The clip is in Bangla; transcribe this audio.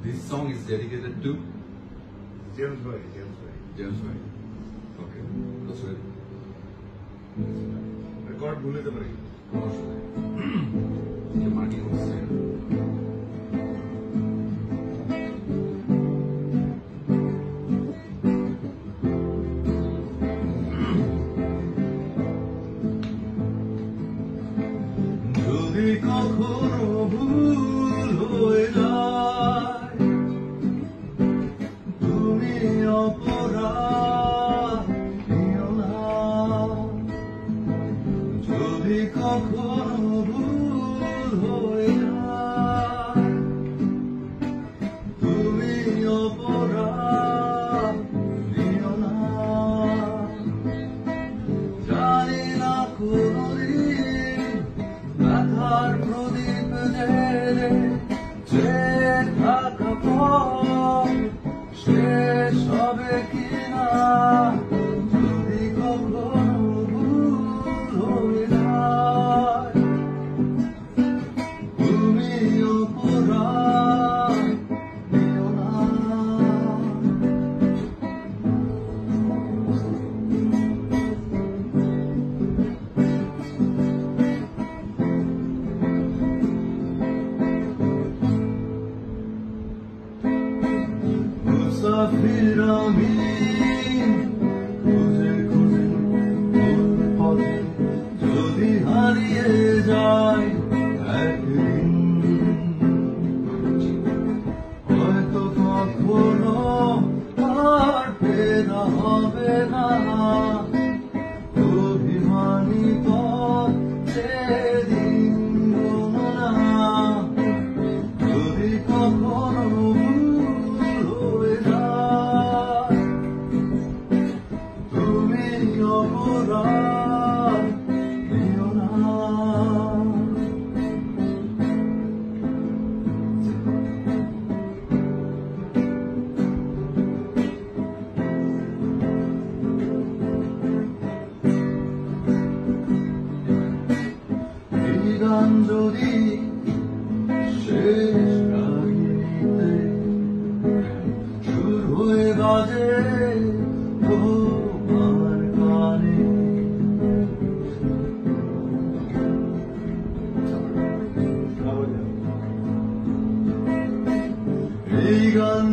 This song is dedicated to James Bhai. James Bhai. Okay, that's right. Record भूले तो पड़ेगी. ये माटी होती है. যদি কখনো ভুল হয়ে যায়, তুমি অপরাধ নিও না। যদি কখনো ভুল হয়ে যায়, তুমি অপরাধ নিও না। জানি না কোনদিন ব্যথার প্রদীপ জেলে যে থাকা পর শেষ হবে কিনা। যদি কখনো ভুল হয়ে যায়, তুমি অপরাধ নিও না। মুসাফির আমি খুঁজে খুঁজে তোর পথে যদি হারিয়ে যাই একদিন, হয়তো কখনো আর ফেরা হবে না। অভিমানী পথ সেদিন গণনা। যদি কখনো ভুল হয়ে যায়, তুমি অপরাধ নিও না। এই গান যদি শেষ রাগিনীতে সুর হয়ে বাজে তোমার গানে, এই গান